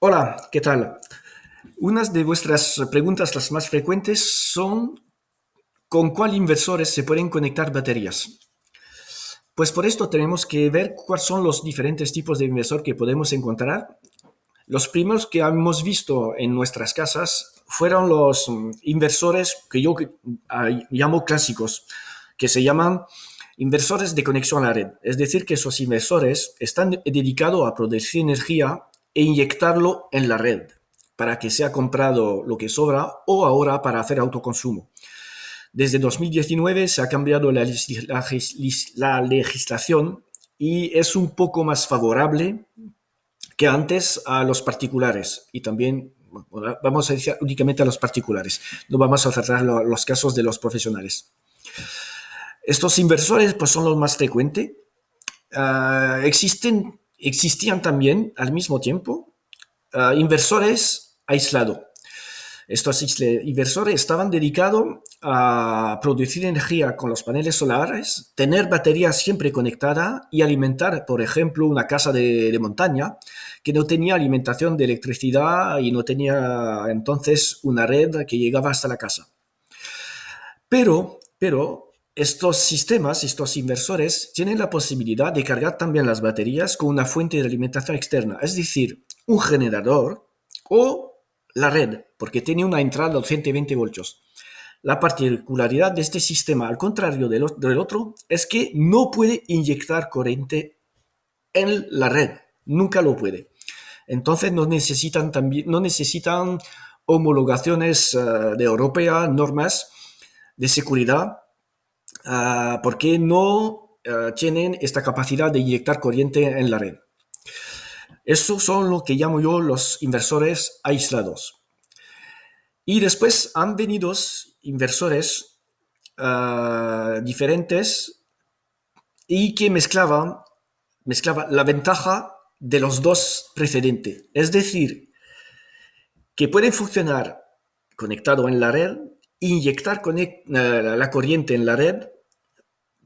Hola, ¿qué tal? Unas de vuestras preguntas las más frecuentes son ¿con cuál inversores se pueden conectar baterías? Pues por esto tenemos que ver cuáles son los diferentes tipos de inversor que podemos encontrar. Los primeros que hemos visto en nuestras casas fueron los inversores que yo llamo clásicos, que se llaman inversores de conexión a la red. Es decir, que esos inversores están dedicados a producir energía e inyectarlo en la red para que sea comprado lo que sobra o ahora para hacer autoconsumo. Desde 2019 se ha cambiado la legislación y es un poco más favorable que antes a los particulares y también vamos a decir únicamente a los particulares. No vamos a tratar los casos de los profesionales. Estos inversores pues, son los más frecuentes. Existían también al mismo tiempo inversores aislados. Estos inversores estaban dedicados a producir energía con los paneles solares, tener baterías siempre conectadas y alimentar, por ejemplo, una casa de montaña que no tenía alimentación de electricidad y no tenía entonces una red que llegaba hasta la casa. Pero estos sistemas, estos inversores, tienen la posibilidad de cargar también las baterías con una fuente de alimentación externa, es decir, un generador o la red, porque tiene una entrada de 120 voltios. La particularidad de este sistema, al contrario del otro, es que no puede inyectar corriente en la red, nunca lo puede. Entonces no necesitan homologaciones de europea, normas de seguridad, porque no tienen esta capacidad de inyectar corriente en la red. Esos son lo que llamo yo los inversores aislados. Y después han venido inversores diferentes y que mezclaba la ventaja de los dos precedentes. Es decir, que pueden funcionar conectado en la red, inyectar la corriente en la red,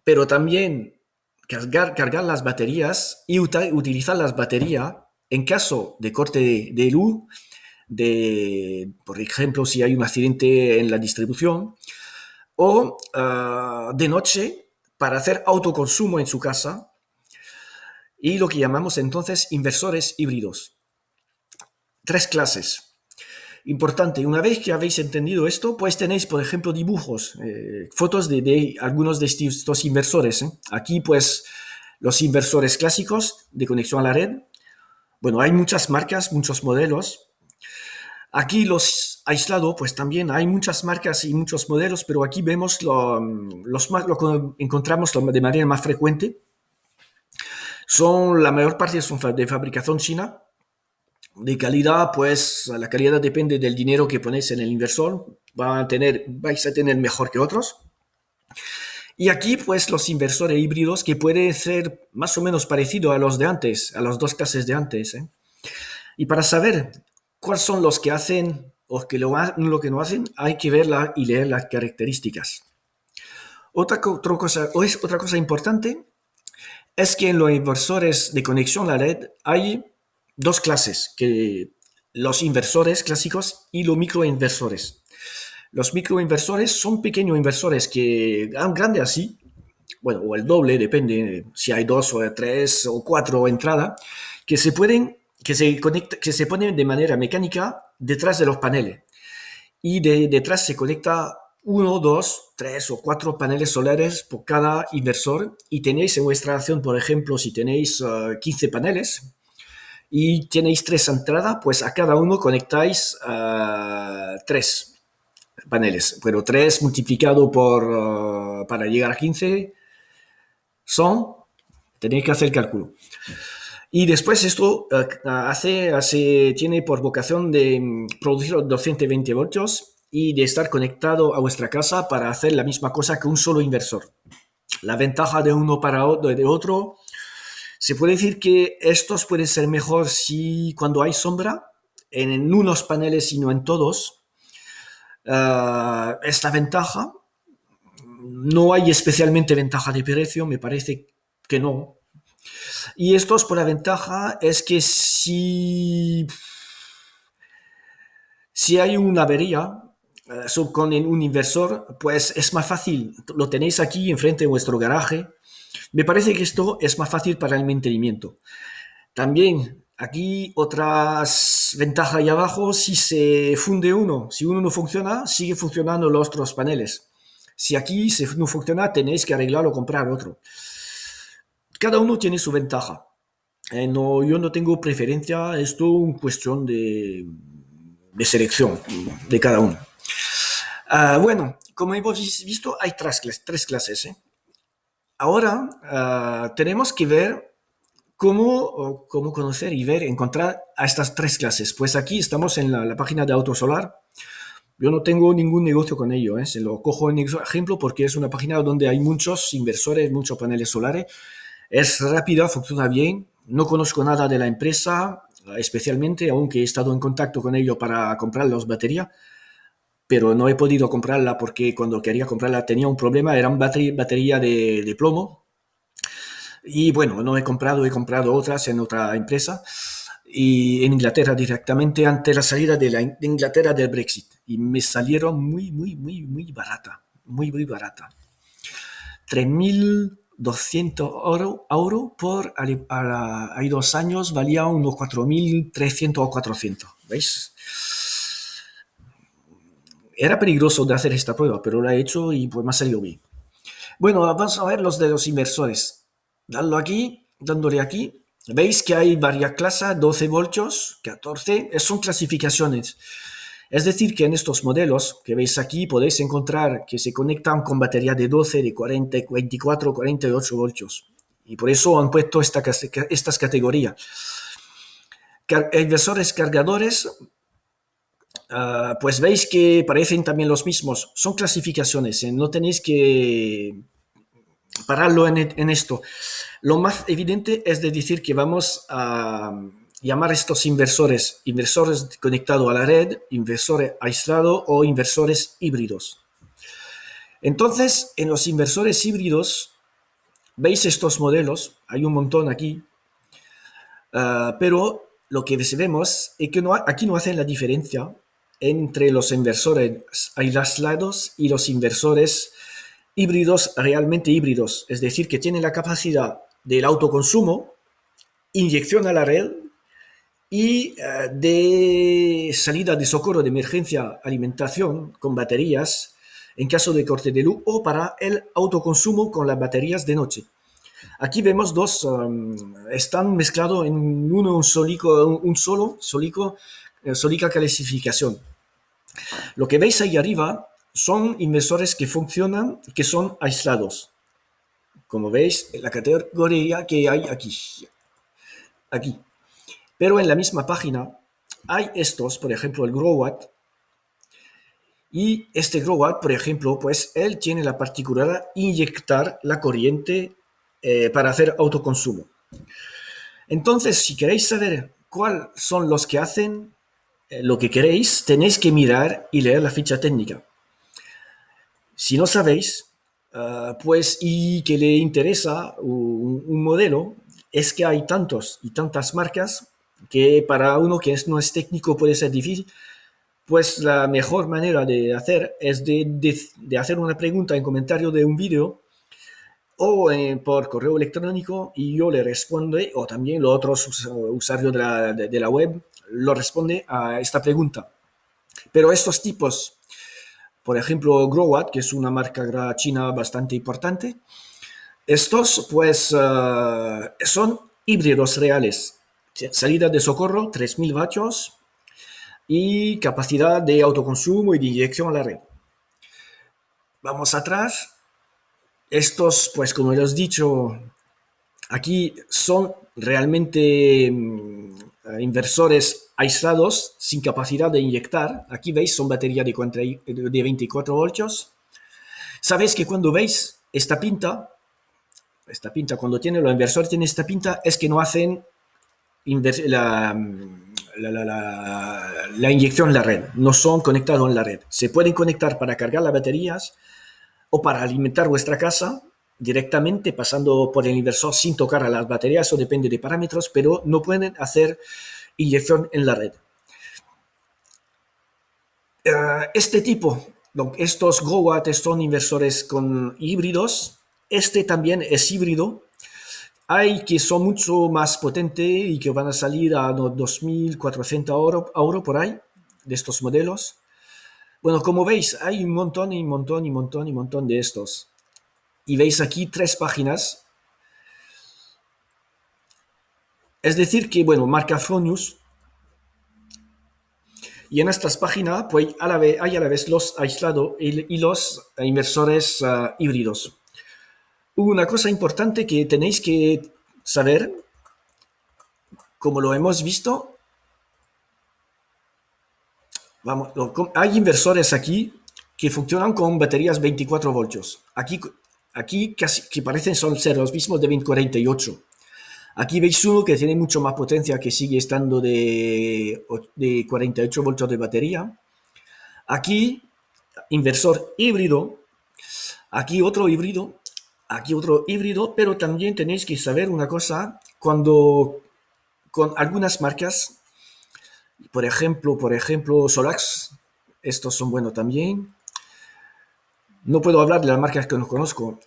pero también cargar las baterías y utilizar las baterías en caso de corte de luz, por ejemplo, si hay un accidente en la distribución, o de noche para hacer autoconsumo en su casa, y lo que llamamos entonces inversores híbridos. Tres clases. Importante, una vez que habéis entendido esto, pues tenéis, por ejemplo, dibujos, fotos de algunos de estos inversores. Aquí, pues, los inversores clásicos de conexión a la red. Bueno, hay muchas marcas, muchos modelos. Aquí los aislados, pues también hay muchas marcas y muchos modelos, pero aquí vemos lo que encontramos de manera más frecuente. La mayor parte son de fabricación china. De calidad, pues la calidad depende del dinero que ponéis en el inversor. Vais a tener mejor que otros. Y aquí, pues los inversores híbridos que pueden ser más o menos parecidos a los de antes, a las dos clases de antes. Y para saber cuáles son los que hacen o lo que no hacen, hay que ver y leer las características. Otra cosa importante es que en los inversores de conexión a la red hay dos clases, que los inversores clásicos y los microinversores. Los microinversores son pequeños inversores que grandes así, bueno, o el doble, depende si hay dos o tres o cuatro entradas, que se ponen de manera mecánica detrás de los paneles. Y detrás se conecta uno, dos, tres o cuatro paneles solares por cada inversor y tenéis en vuestra instalación, por ejemplo, si tenéis 15 paneles y tenéis tres entradas, pues a cada uno conectáis tres paneles, pero tres multiplicado para llegar a 15 tenéis que hacer el cálculo. Y después esto tiene por vocación de producir los 220 voltios y de estar conectado a vuestra casa para hacer la misma cosa que un solo inversor. La ventaja de uno de otro, se puede decir que estos pueden ser mejor si cuando hay sombra, en unos paneles y no en todos. Esta ventaja, no hay especialmente ventaja de precio, me parece que no. Y estos por la ventaja es que si Si hay una avería con un inversor, pues es más fácil. Lo tenéis aquí enfrente de vuestro garaje. Me parece que esto es más fácil para el mantenimiento. También aquí otras ventajas ahí abajo, si se funde uno, si uno no funciona, sigue funcionando los otros paneles. Si aquí no funciona, tenéis que arreglar o comprar otro. Cada uno tiene su ventaja. No, yo no tengo preferencia, es todo una cuestión de selección de cada uno. Bueno, como hemos visto, hay tres clases. Ahora tenemos que ver cómo conocer y ver, encontrar a estas tres clases. Pues aquí estamos en la página de Autosolar. Yo no tengo ningún negocio con ello, se lo cojo en ejemplo porque es una página donde hay muchos inversores, muchos paneles solares. Es rápida, funciona bien. No conozco nada de la empresa, especialmente, aunque he estado en contacto con ellos para comprar las baterías, pero no he podido comprarla porque cuando quería comprarla tenía un problema, era una batería de plomo. Y bueno, no he comprado otras en otra empresa y en Inglaterra directamente ante la salida de Inglaterra del Brexit. Y me salieron muy barata, muy barata. 3.200 euros por, hay 2 años valía unos 4.300 o 400, ¿veis? Era peligroso de hacer esta prueba, pero la he hecho y pues me ha salido bien. Bueno, vamos a ver los de los inversores. Dándole aquí, veis que hay varias clases, 12 voltios, 14, son clasificaciones. Es decir, que en estos modelos que veis aquí podéis encontrar que se conectan con batería de 12, de 40, 24, 48 voltios. Y por eso han puesto estas categorías. Inversores cargadores, pues veis que parecen también los mismos. Son clasificaciones, no tenéis que pararlo en esto. Lo más evidente es de decir que vamos a llamar estos inversores conectados a la red, inversores aislados o inversores híbridos. Entonces, en los inversores híbridos, veis estos modelos, hay un montón aquí, pero lo que vemos es que aquí no hacen la diferencia entre los inversores aislados y los inversores híbridos, realmente híbridos, es decir, que tienen la capacidad del autoconsumo, inyección a la red y de salida de socorro de emergencia, alimentación con baterías en caso de corte de luz o para el autoconsumo con las baterías de noche. Aquí vemos dos, están mezclados en solica clasificación. Lo que veis ahí arriba son inversores que funcionan, que son aislados. Como veis, la categoría que hay aquí. Pero en la misma página hay estos, por ejemplo, el GrowWatt. Y este GrowWatt, por ejemplo, pues él tiene la particularidad de inyectar la corriente para hacer autoconsumo. Entonces, si queréis saber cuáles son los que hacen lo que queréis, tenéis que mirar y leer la ficha técnica. Si no sabéis, pues y que le interesa un modelo, es que hay tantos y tantas marcas que para uno que no es técnico puede ser difícil, pues la mejor manera de hacer es de hacer una pregunta en comentario de un vídeo o por correo electrónico y yo le respondo, o también los otros usuarios de la web lo responde a esta pregunta. Pero estos tipos, por ejemplo, GrowWatt, que es una marca china bastante importante, estos pues son híbridos reales. Salida de socorro, 3.000 vatios y capacidad de autoconsumo y de inyección a la red. Vamos atrás. Estos, pues como les he dicho, aquí son realmente inversores aislados sin capacidad de inyectar. Aquí veis, son baterías de 24 voltios. Sabéis que cuando veis esta pinta, cuando tiene los inversores tiene esta pinta, es que no hacen la inyección en la red, no son conectados en la red. Se pueden conectar para cargar las baterías o para alimentar vuestra casa directamente pasando por el inversor sin tocar a las baterías, eso depende de parámetros, pero no pueden hacer inyección en la red. Este tipo, estos GoWatt son inversores con híbridos. Este también es híbrido. Hay que son mucho más potentes y que van a salir a los 2.400 € por ahí de estos modelos. Bueno, como veis, hay un montón y un montón y un montón y un montón de estos. Y veis aquí 3 páginas. Es decir que, bueno, marca Fronius. Y en estas páginas pues, hay a la vez los aislados y los inversores híbridos. Una cosa importante que tenéis que saber, como lo hemos visto, vamos, hay inversores aquí que funcionan con baterías 24 voltios. Aquí casi que parecen ser los mismos de 2048. Aquí veis uno que tiene mucho más potencia, que sigue estando de 48 voltios de batería. Aquí, inversor híbrido. Aquí otro híbrido, pero también tenéis que saber una cosa, cuando con algunas marcas, por ejemplo Solax, estos son buenos también. No puedo hablar de las marcas que no conozco.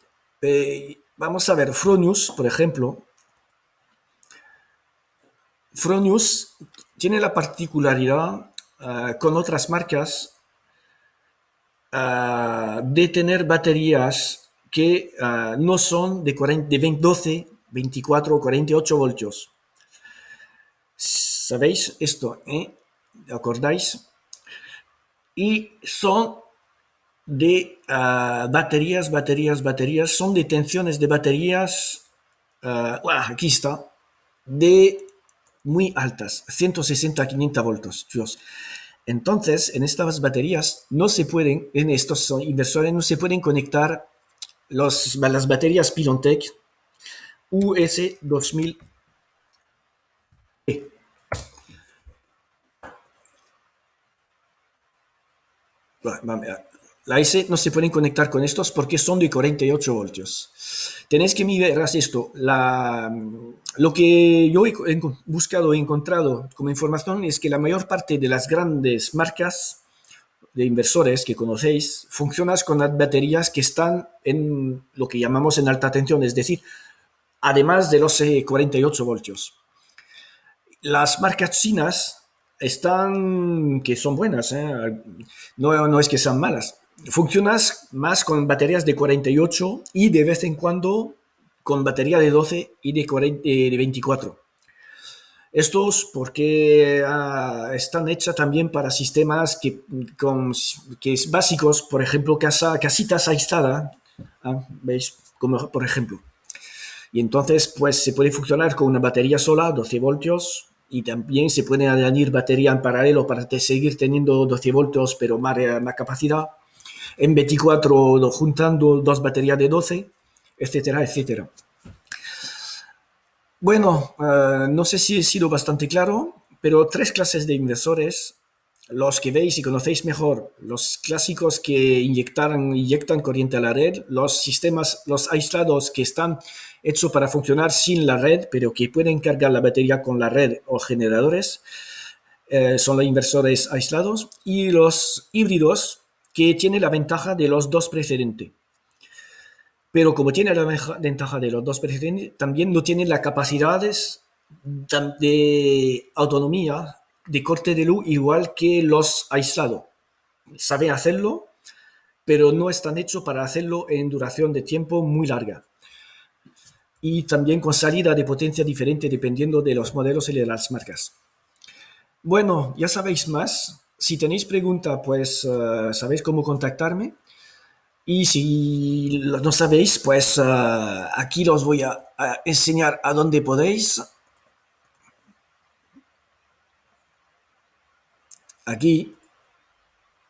Vamos a ver, Fronius, por ejemplo. Fronius tiene la particularidad con otras marcas de tener baterías que no son de 12, 24 o 48 voltios. ¿Sabéis esto? ¿Acordáis? Y son de baterías, son de tensiones de baterías, aquí está, de muy altas, 160 a 500 voltios. Dios. Entonces, en estas baterías en estos inversores no se pueden conectar las baterías Pilontech US2000. La S no se pueden conectar con estos porque son de 48 voltios. Tenéis que mirar esto. Lo que yo he buscado y encontrado como información es que la mayor parte de las grandes marcas de inversores que conocéis funcionan con las baterías que están en lo que llamamos en alta tensión, es decir, además de los 48 voltios. Las marcas chinas que son buenas, no es que sean malas. Funcionas más con baterías de 48 y de vez en cuando con batería de 12 y de 24. Estos porque están hechas también para sistemas que es básicos, por ejemplo, casitas aisladas, ¿veis? Como por ejemplo. Y entonces, pues se puede funcionar con una batería sola, 12 voltios, y también se puede añadir batería en paralelo para seguir teniendo 12 voltios, pero más capacidad. En 24, juntando dos baterías de 12, etcétera, etcétera. Bueno, no sé si he sido bastante claro, pero 3 clases de inversores, los que veis y conocéis mejor, los clásicos que inyectan corriente a la red, los sistemas, los aislados que están hechos para funcionar sin la red, pero que pueden cargar la batería con la red o generadores, son los inversores aislados, y los híbridos que tienen la ventaja de los dos precedentes. Pero como tiene la ventaja de los dos precedentes, también no tienen las capacidades de autonomía, de corte de luz, igual que los aislados. Saben hacerlo, pero no están hechos para hacerlo en duración de tiempo muy larga. Y también con salida de potencia diferente dependiendo de los modelos y de las marcas. Bueno, ya sabéis más. Si tenéis preguntas, pues sabéis cómo contactarme. Y si no sabéis, pues aquí os voy a enseñar a dónde podéis. Aquí,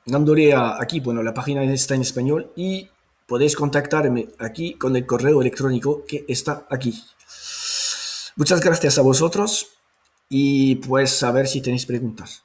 dándole aquí, bueno, la página está en español y podéis contactarme aquí con el correo electrónico que está aquí. Muchas gracias a vosotros y pues a ver si tenéis preguntas.